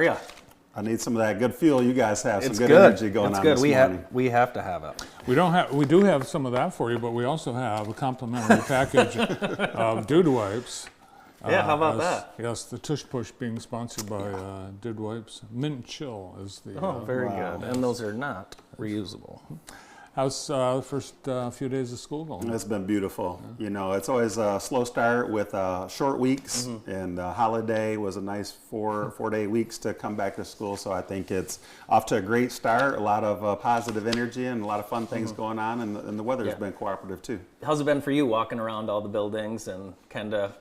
are you? I need some of that good fuel you guys have. Some It's good good. energy going It's on good. this We morning. we have to have it. We do have some of that for you, but we also have a complimentary package of Dude Wipes. Yeah, how about as- that? Yes, the Tush Push being sponsored by Dude Wipes. Mint Chill is the. Oh, very Wow. good. And those are not reusable. How's the first few days of school going? It's been beautiful. You know, it's always a slow start with short weeks, and holiday was a nice four-day weeks to come back to school. So I think it's off to a great start. A lot of positive energy and a lot of fun things going on, and the weather's been cooperative too. How's it been for you walking around all the buildings and kind of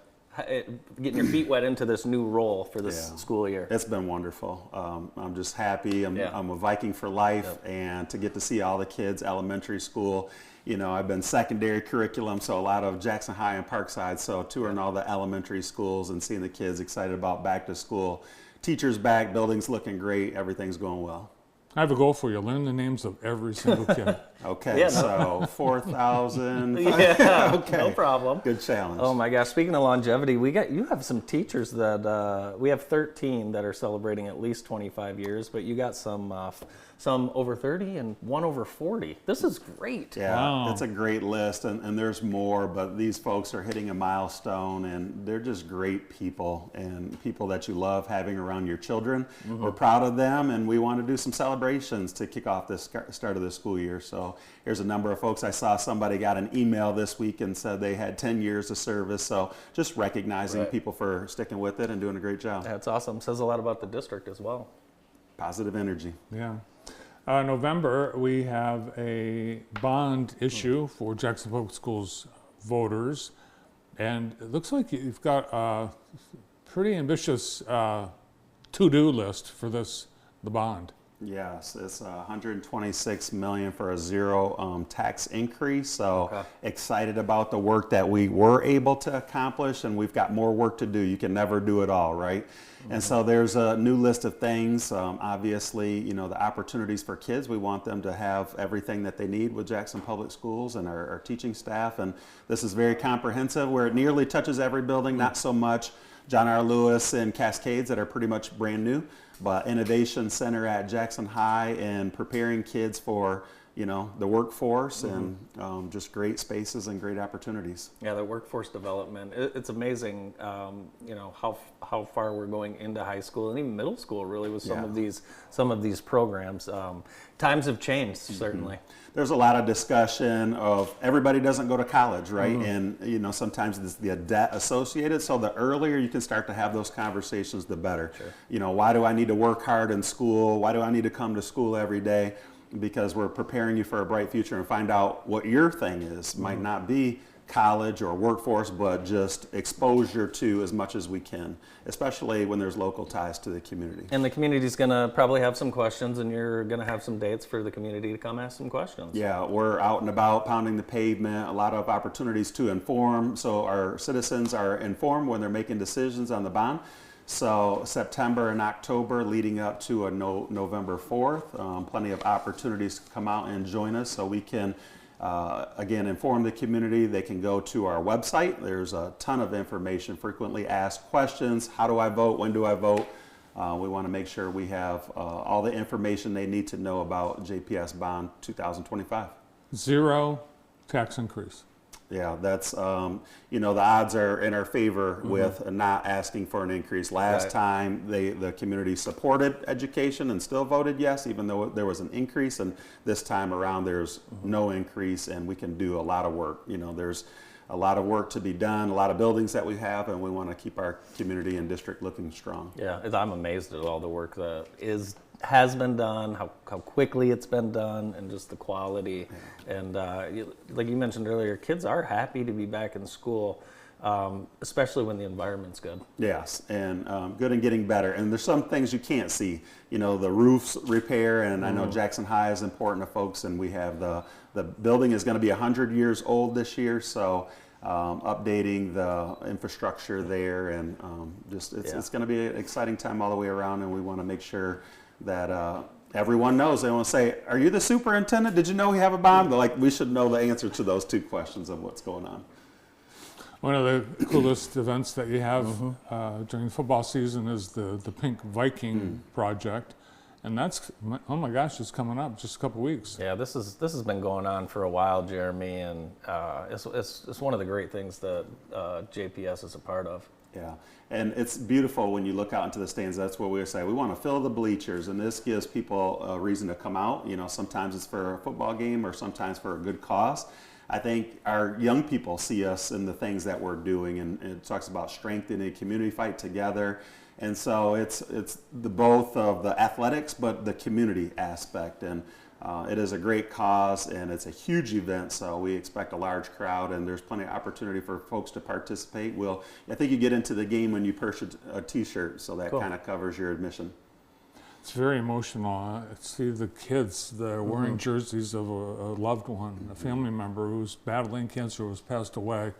getting your feet wet into this new role for this school year? It's been wonderful. I'm just happy. I'm a Viking for life, and to get to see all the kids, elementary school. You know, I've been secondary curriculum, so a lot of Jackson High and Parkside, so touring all the elementary schools and seeing the kids excited about back to school. Teachers back, buildings looking great, everything's going well. I have a goal for you. Learn the names of every single kid. Okay, so 4,000. Yeah, Okay. no problem. Good challenge. Oh my gosh! Speaking of longevity, you have some teachers that we have 13 that are celebrating at least 25 years, but you got some over 30 and one over 40. This is great. Yeah, Wow. it's a great list, and there's more, but these folks are hitting a milestone, and they're just great people, and people that you love having around your children. We're proud of them, and we want to do some celebrations to kick off this start of the school year. So here's a number of folks. I saw somebody got an email this week and said they had 10 years of service, so just recognizing people for sticking with it and doing a great job. That's awesome. Says a lot about the district as well. Positive energy. Yeah. November, we have a bond issue for Jackson Public Schools voters, and it looks like you've got a pretty ambitious to-do list for the bond. Yes, it's 126 million for a zero tax increase. So excited about the work that we were able to accomplish, and we've got more work to do. You can never do it all, right? And so there's a new list of things. Obviously, you know, the opportunities for kids. We want them to have everything that they need with Jackson Public Schools and our teaching staff. And this is very comprehensive, where it nearly touches every building, not so much John R. Lewis and Cascades that are pretty much brand new, but Innovation Center at Jackson High and preparing kids for, you know, the workforce and just great spaces and great opportunities. Yeah, the workforce development. It's amazing, you know, how far we're going into high school and even middle school, really, with some of these programs. Times have changed, certainly. There's a lot of discussion of everybody doesn't go to college, right? And, you know, sometimes it's the debt associated. So the earlier you can start to have those conversations, the better. Sure. You know, why do I need to work hard in school? Why do I need to come to school every day? Because we're preparing you for a bright future, and find out what your thing is. Might not be college or workforce, but just exposure to as much as we can, especially when there's local ties to the community. And the community's going to probably have some questions, and you're going to have some dates for the community to come ask some questions. Yeah, we're out and about pounding the pavement, a lot of opportunities to inform, so our citizens are informed when they're making decisions on the bond. So September and October leading up to a November 4th, plenty of opportunities to come out and join us so we can again, inform the community. They can go to our website. There's a ton of information, frequently asked questions. How do I vote? When do I vote? We want to make sure we have all the information they need to know about JPS Bond 2025. Zero tax increase. Yeah, that's, you know, the odds are in our favor with not asking for an increase. Last time, the community supported education and still voted yes, even though there was an increase. And this time around, there's no increase, and we can do a lot of work. You know, there's a lot of work to be done, a lot of buildings that we have, and we want to keep our community and district looking strong. Yeah, I'm amazed at all the work that has been done, how quickly it's been done, and just the quality. And like you mentioned earlier, kids are happy to be back in school, especially when the environment's good. Yes, and good and getting better. And there's some things you can't see. You know, the roofs repair, and I know Jackson High is important to folks, and we have the building is going to be 100 years old this year, so updating the infrastructure there, and it's going to be an exciting time all the way around, and we want to make sure that everyone knows. They want to say, are you the superintendent? Did you know we have a bond? Like, we should know the answer to those two questions of what's going on. One of the coolest events that you have during the football season is the Pink Viking project. And that's, oh my gosh, it's coming up just a couple weeks. Yeah, this has been going on for a while, Jeremy, and it's one of the great things that JPS is a part of. Yeah, and it's beautiful when you look out into the stands. That's what we say. We want to fill the bleachers, and this gives people a reason to come out. You know, sometimes it's for a football game or sometimes for a good cause. I think our young people see us in the things that we're doing, and it talks about strengthening community, fight together. And so it's the both of the athletics, but the community aspect. And it is a great cause, and it's a huge event, so we expect a large crowd, and there's plenty of opportunity for folks to participate. I think you get into the game when you purchase a T-shirt, so that kind of covers your admission. It's very emotional. I see the kids that are wearing jerseys of a loved one, a family member who's battling cancer, who's passed away,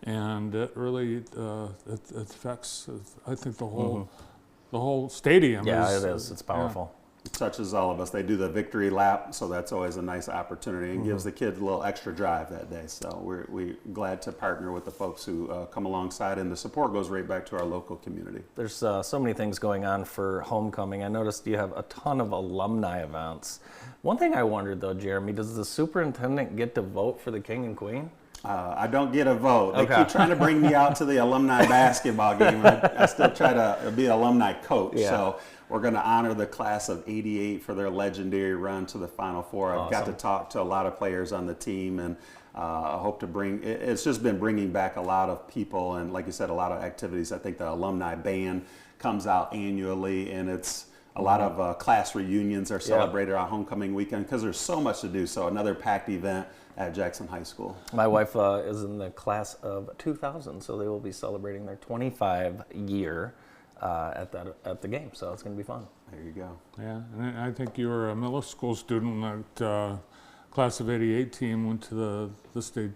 and it really it affects, I think, the whole stadium. Yeah, it is. It's powerful. It touches all of us. They do the victory lap, so that's always a nice opportunity and gives the kids a little extra drive that day. So we're glad to partner with the folks who come alongside, and the support goes right back to our local community. There's so many things going on for homecoming. I noticed you have a ton of alumni events. One thing I wondered though, Jeremy, does the superintendent get to vote for the king and queen? I don't get a vote. They keep trying to bring me out to the alumni basketball game. I still try to be an alumni coach. Yeah. So we're going to honor the class of '88 for their legendary run to the Final Four. I've got to talk to a lot of players on the team, and I hope to bring, it's just been bringing back a lot of people, and like you said, a lot of activities. I think the alumni band comes out annually, and it's a lot of class reunions are celebrated on homecoming weekend because there's so much to do. So another packed event at Jackson High School. My wife is in the class of 2000, so they will be celebrating their 25-year at the game. So it's going to be fun. There you go. Yeah, and I think you were a middle school student that class of '88 team went to the state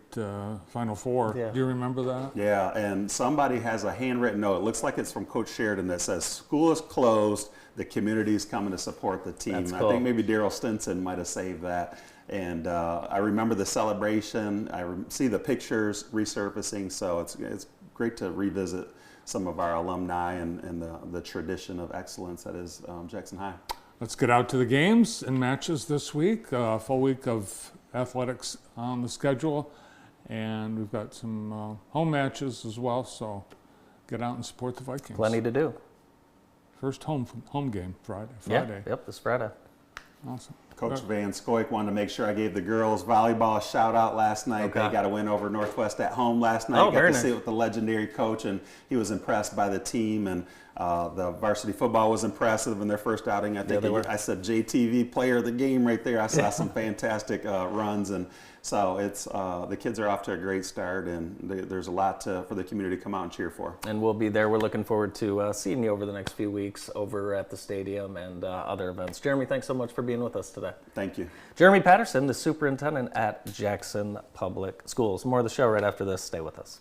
Final Four. Yeah. Do you remember that? Yeah, and somebody has a handwritten note. It looks like it's from Coach Sheridan that says, "School is closed. The community is coming to support the team." That's cool. I think maybe Daryl Stinson might have saved that. And I remember the celebration. I see the pictures resurfacing, so it's great to revisit some of our alumni and the tradition of excellence that is Jackson High. Let's get out to the games and matches this week. A full week of athletics on the schedule, and we've got some home matches as well, so get out and support the Vikings. Plenty to do. First home game Friday. Yeah, yep, this Friday. Awesome. Coach Van Scoik wanted to make sure I gave the girls volleyball a shout out last night. Okay. They got a win over Northwest at home last night. Got to see it with the legendary coach, and he was impressed by the team. And the varsity football was impressive in their first outing. I think I said JTV player of the game right there. I saw some fantastic runs, and so it's the kids are off to a great start, and there's a lot for the community to come out and cheer for. And we'll be there. We're looking forward to seeing you over the next few weeks over at the stadium and other events. Jeremy, thanks so much for being with us today. Thank you. Jeremy Patterson, the superintendent at Jackson Public Schools. More of the show right after this. Stay with us.